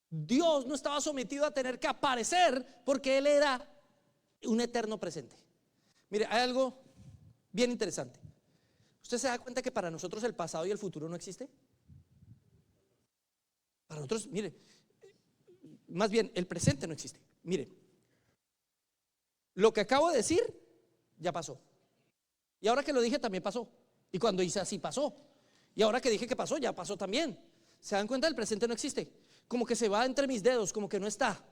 Dios no estaba sometido a tener que aparecer, porque Él era un eterno presente. Mire, hay algo bien interesante. ¿Usted se da cuenta que para nosotros el pasado y el futuro no existe? Para nosotros, mire, más bien el presente no existe. Mire, lo que acabo de decir ya pasó. Y ahora que lo dije también pasó. Y cuando hice así pasó. Y ahora que dije que pasó, ya pasó también. ¿Se dan cuenta? El presente no existe. Como que se va entre mis dedos, como que no está.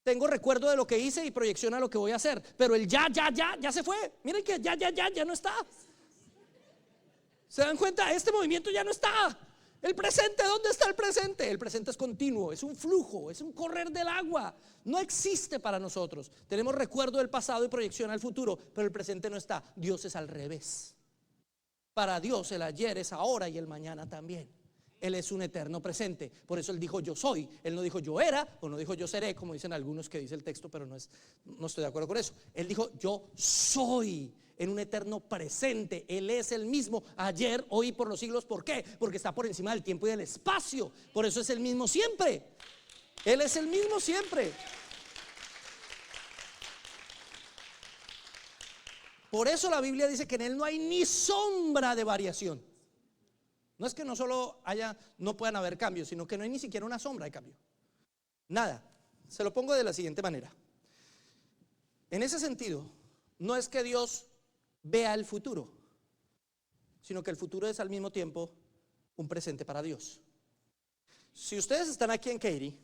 Tengo recuerdo de lo que hice y proyección a lo que voy a hacer. Pero el ya se fue. Miren que ya no está. ¿Se dan cuenta? Este movimiento ya no está. El presente, ¿dónde está el presente? El presente es continuo, es un flujo, es un correr del agua. No existe para nosotros. Tenemos recuerdo del pasado y proyección al futuro, pero el presente no está. Dios es al revés. Para Dios el ayer es ahora y el mañana también. Él es un eterno presente. Por eso Él dijo yo soy. Él no dijo yo era o no dijo yo seré, como dicen algunos que dice el texto, pero no estoy de acuerdo con eso. Él dijo yo soy, en un eterno presente. Él es el mismo ayer, hoy, por los siglos. ¿Por qué? Porque está por encima del tiempo y del espacio. Por eso es el mismo siempre. Él es el mismo siempre. Por eso la Biblia dice que en Él no hay ni sombra de variación. No es que no solo no puedan haber cambios, sino que no hay ni siquiera una sombra de cambio. Nada. Se lo pongo de la siguiente manera. En ese sentido, no es que Dios vea el futuro, sino que el futuro es al mismo tiempo un presente para Dios. Si ustedes están aquí en Katy,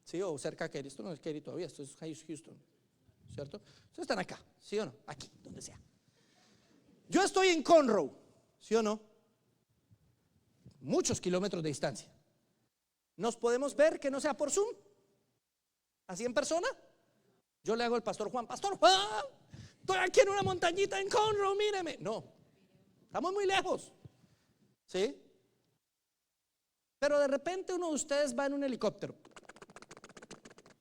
¿sí? O cerca de Katy, esto no es Katy todavía, esto es Houston, ¿cierto? Ustedes están acá, ¿sí o no? Aquí, donde sea. Yo estoy en Conroe, ¿sí o no? Muchos kilómetros de distancia. ¿Nos podemos ver que no sea por Zoom? ¿Así en persona? Yo le hago al pastor Juan, Pastor Juan, estoy aquí en una montañita en Conroe, míreme. No, estamos muy lejos, ¿sí? Pero de repente uno de ustedes va en un helicóptero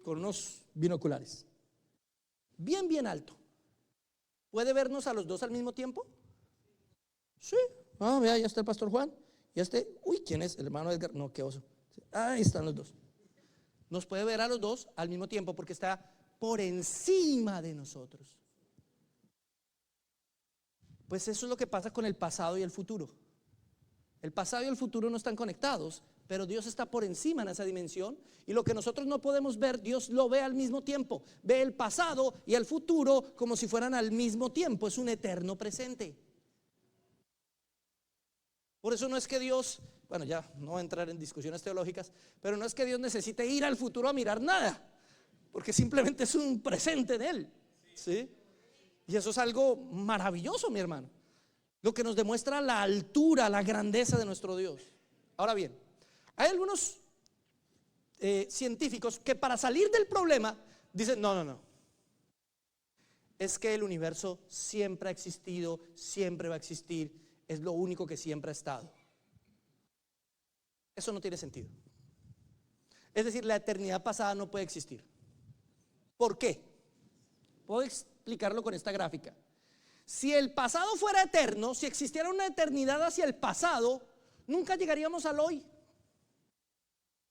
con unos binoculares, bien alto. ¿Puede vernos a los dos al mismo tiempo? Sí. Vea, ya está el pastor Juan. Y ¿quién es? El hermano Edgar. No, qué oso. Ahí están los dos. Nos puede ver a los dos al mismo tiempo porque está por encima de nosotros. Pues eso es lo que pasa con el pasado y el futuro. El pasado y el futuro no están conectados, pero Dios está por encima en esa dimensión. Y lo que nosotros no podemos ver, Dios lo ve al mismo tiempo. Ve el pasado y el futuro como si fueran al mismo tiempo. Es un eterno presente. Por eso no es que Dios, bueno, ya no voy a entrar en discusiones teológicas, pero no es que Dios necesite ir al futuro a mirar nada, porque simplemente es un presente de Él, ¿sí? Y eso es algo maravilloso, mi hermano, lo que nos demuestra la altura, la grandeza de nuestro Dios. Ahora bien, hay algunos científicos que para salir del problema dicen, no, es que el universo siempre ha existido, siempre va a existir. Es lo único que siempre ha estado. Eso no tiene sentido. Es decir, la eternidad pasada no puede existir. ¿Por qué? Puedo explicarlo con esta gráfica. Si el pasado fuera eterno, si existiera una eternidad hacia el pasado, nunca llegaríamos al hoy.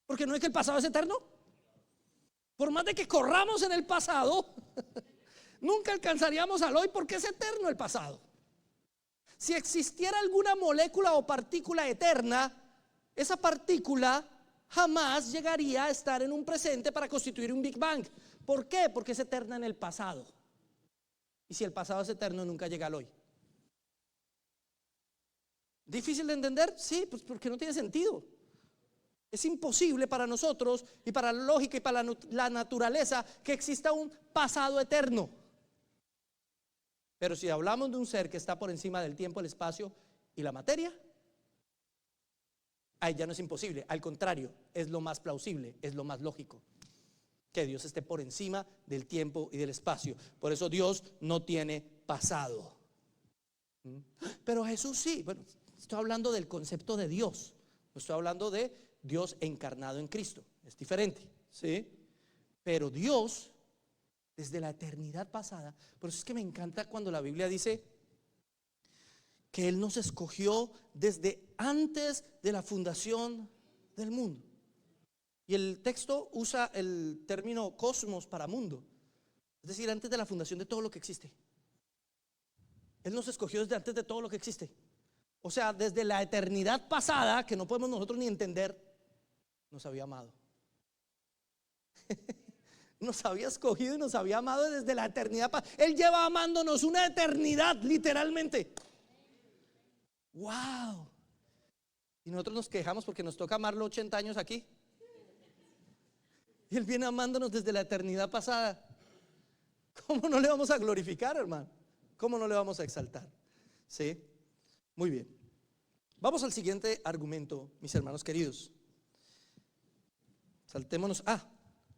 Porque no es que el pasado es eterno. Por más de que corramos en el pasado, nunca alcanzaríamos al hoy porque es eterno el pasado. Si existiera alguna molécula o partícula eterna, esa partícula jamás llegaría a estar en un presente para constituir un Big Bang. ¿Por qué? Porque es eterna en el pasado. Y si el pasado es eterno, nunca llega al hoy. ¿Difícil de entender? Sí, pues porque no tiene sentido. Es imposible para nosotros y para la lógica y para la naturaleza que exista un pasado eterno. Pero si hablamos de un ser que está por encima del tiempo, el espacio y la materia, ahí ya no es imposible. Al contrario, es lo más plausible, es lo más lógico, que Dios esté por encima del tiempo y del espacio. Por eso Dios no tiene pasado. Pero Jesús sí. Bueno, estoy hablando del concepto de Dios, no estoy hablando de Dios encarnado en Cristo. Es diferente, ¿sí? Pero Dios, desde la eternidad pasada. Por eso es que me encanta cuando la Biblia dice que Él nos escogió desde antes de la fundación del mundo. Y el texto usa el término cosmos para mundo, es decir, antes de la fundación de todo lo que existe. Él nos escogió desde antes de todo lo que existe. O sea, desde la eternidad pasada, que no podemos nosotros ni entender, nos había amado. Nos había escogido y nos había amado desde la eternidad pasada. Él lleva amándonos una eternidad, literalmente. ¡Wow! Y nosotros nos quejamos porque nos toca amarlo 80 años aquí. Y Él viene amándonos desde la eternidad pasada. ¿Cómo no le vamos a glorificar, hermano? ¿Cómo no le vamos a exaltar? ¿Sí? Muy bien. Vamos al siguiente argumento, mis hermanos queridos. Saltémonos.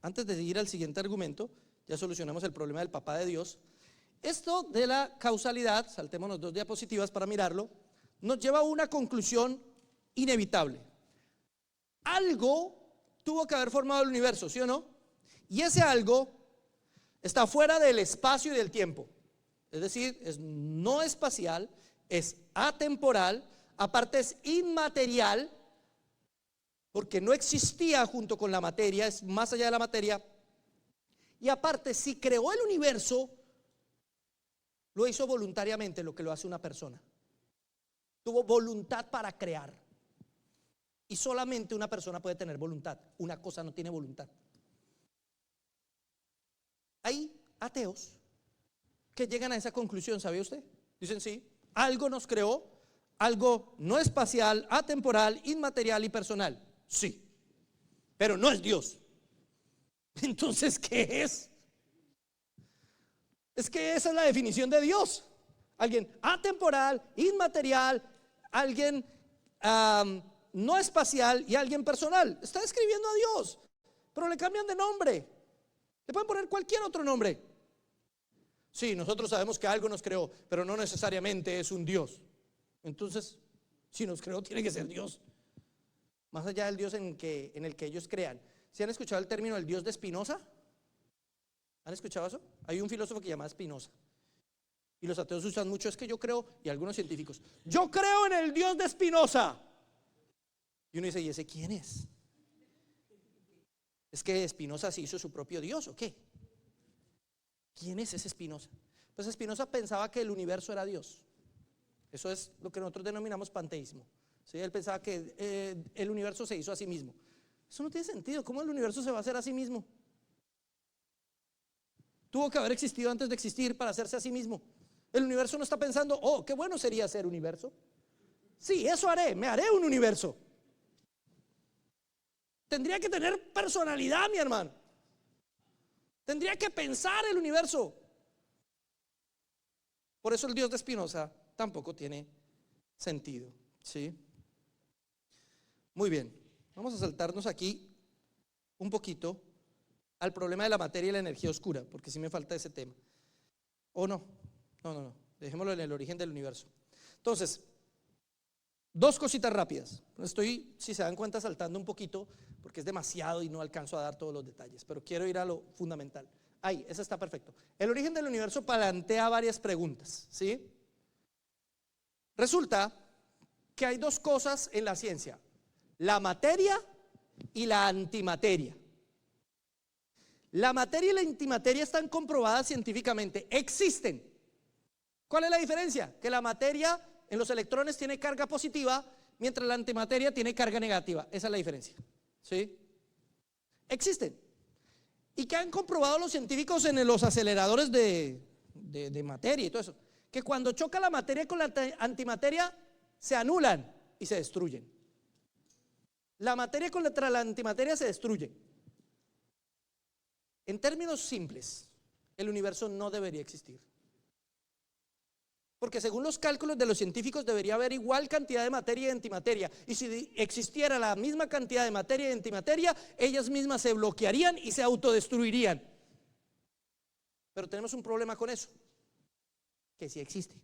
Antes de ir al siguiente argumento, ya solucionamos el problema del papá de Dios. Esto de la causalidad, saltémonos 2 diapositivas para mirarlo, nos lleva a una conclusión inevitable. Algo tuvo que haber formado el universo, ¿sí o no? Y ese algo está fuera del espacio y del tiempo. Es decir, es no espacial, es atemporal, aparte es inmaterial, porque no existía junto con la materia, es más allá de la materia. Y aparte, si creó el universo, lo hizo voluntariamente, lo que lo hace una persona. Tuvo voluntad para crear. Y solamente una persona puede tener voluntad. Una cosa no tiene voluntad. Hay ateos que llegan a esa conclusión, ¿sabía usted? Dicen, sí, algo nos creó, algo no espacial, atemporal, inmaterial y personal. Sí, pero no es Dios. Entonces, ¿qué es? Es que esa es la definición de Dios. Alguien atemporal, inmaterial, alguien no espacial y alguien personal. Está describiendo a Dios, pero le cambian de nombre. Le pueden poner cualquier otro nombre. Sí, nosotros sabemos que algo nos creó, pero no necesariamente es un Dios. Entonces, si nos creó, tiene que ser Dios. Más allá del Dios en el que ellos crean. ¿Se han escuchado el término el Dios de Spinoza? ¿Han escuchado eso? Hay un filósofo que se llama Spinoza. Y los ateos usan mucho, es que yo creo, y algunos científicos, yo creo en el Dios de Spinoza. Y uno dice, ¿y ese quién es? ¿Es que Spinoza se hizo su propio Dios o qué? ¿Quién es ese Spinoza? Pues Spinoza pensaba que el universo era Dios. Eso es lo que nosotros denominamos panteísmo. ¿Sí? Él pensaba que el universo se hizo a sí mismo. Eso no tiene sentido. ¿Cómo el universo se va a hacer a sí mismo? Tuvo que haber existido antes de existir para hacerse a sí mismo. El universo no está pensando, oh, qué bueno sería ser universo. Sí, eso haré, me haré un universo. Tendría que tener personalidad, mi hermano. Tendría que pensar el universo. Por eso el Dios de Spinoza tampoco tiene sentido. ¿Sí? Muy bien, vamos a saltarnos aquí un poquito al problema de la materia y la energía oscura, porque sí me falta ese tema. ¿O no? No, dejémoslo en el origen del universo. Entonces, 2 cositas rápidas. Estoy, si se dan cuenta, saltando un poquito porque es demasiado y no alcanzo a dar todos los detalles, pero quiero ir a lo fundamental. Ahí, ese está perfecto. El origen del universo plantea varias preguntas, ¿sí? Resulta que hay 2 cosas en la ciencia: la materia y la antimateria. La materia y la antimateria están comprobadas científicamente, existen. ¿Cuál es la diferencia? Que la materia en los electrones tiene carga positiva, mientras la antimateria tiene carga negativa. Esa es la diferencia. ¿Sí? Existen. ¿Y qué han comprobado los científicos en los aceleradores de materia y todo eso? Que cuando choca la materia con la antimateria, se anulan y se destruyen. La materia contra la antimateria se destruye. En términos simples, el universo no debería existir. Porque según los cálculos de los científicos debería haber igual cantidad de materia y antimateria. Y si existiera la misma cantidad de materia y antimateria, ellas mismas se bloquearían y se autodestruirían. Pero tenemos un problema con eso, que sí existe.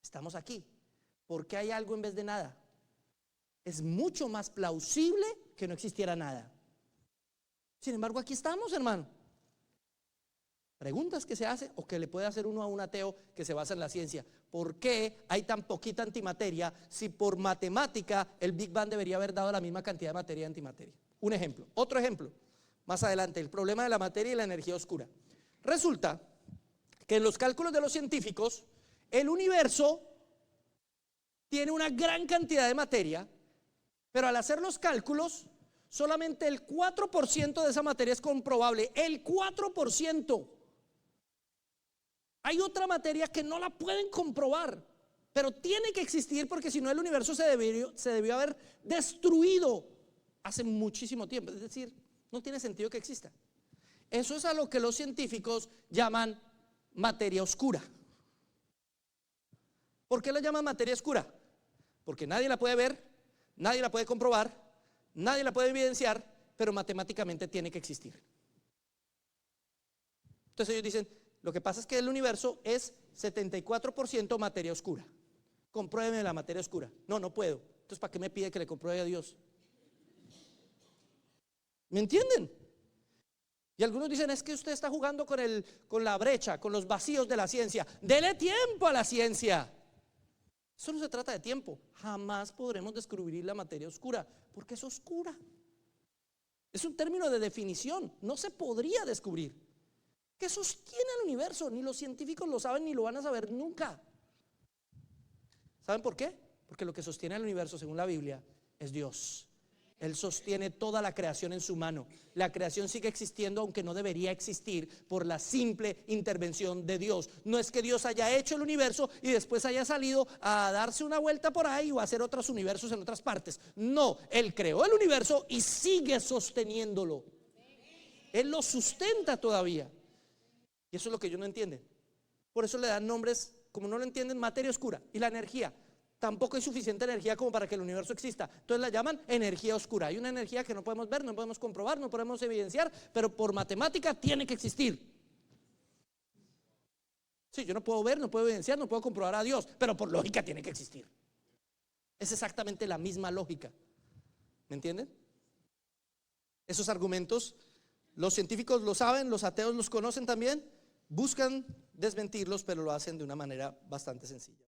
Estamos aquí. ¿Por qué hay algo en vez de nada? Es mucho más plausible que no existiera nada. Sin embargo, aquí estamos, hermano. Preguntas que se hace o que le puede hacer uno a un ateo que se basa en la ciencia. ¿Por qué hay tan poquita antimateria si por matemática el Big Bang debería haber dado la misma cantidad de materia y antimateria? Un ejemplo. Otro ejemplo, más adelante, el problema de la materia y la energía oscura. Resulta que en los cálculos de los científicos, el universo tiene una gran cantidad de materia, pero al hacer los cálculos, solamente el 4% de esa materia es comprobable. El 4%. Hay otra materia que no la pueden comprobar, pero tiene que existir porque si no el universo se debió haber destruido hace muchísimo tiempo. Es decir, no tiene sentido que exista. Eso es a lo que los científicos llaman materia oscura. ¿Por qué la llaman materia oscura? Porque nadie la puede ver, nadie la puede comprobar, nadie la puede evidenciar, pero matemáticamente tiene que existir. Entonces ellos dicen, lo que pasa es que el universo es 74% materia oscura. Compruébeme la materia oscura. No, no puedo. Entonces, ¿para qué me pide que le compruebe a Dios? ¿Me entienden? Y algunos dicen, es que usted está jugando con la brecha, con los vacíos de la ciencia. Dele tiempo a la ciencia. Eso no se trata de tiempo. Jamás podremos descubrir la materia oscura, porque es oscura. Es un término de definición. No se podría descubrir. ¿Qué sostiene el universo? Ni los científicos lo saben ni lo van a saber nunca. ¿Saben por qué? Porque lo que sostiene el universo, según la Biblia, es Dios. Él sostiene toda la creación en su mano. La creación sigue existiendo aunque no debería existir por la simple intervención de Dios. No es que Dios haya hecho el universo y después haya salido a darse una vuelta por ahí o a hacer otros universos en otras partes. No, Él creó el universo y sigue sosteniéndolo. Él lo sustenta todavía. Y eso es lo que ellos no entienden. Por eso le dan nombres, como no lo entienden, materia oscura. Y la energía, tampoco hay suficiente energía como para que el universo exista. Entonces la llaman energía oscura. Hay una energía que no podemos ver, no podemos comprobar, no podemos evidenciar, pero por matemática tiene que existir. Sí, yo no puedo ver, no puedo evidenciar, no puedo comprobar a Dios, pero por lógica tiene que existir. Es exactamente la misma lógica. ¿Me entienden? Esos argumentos, los científicos lo saben, los ateos los conocen también. Buscan desmentirlos, pero lo hacen de una manera bastante sencilla.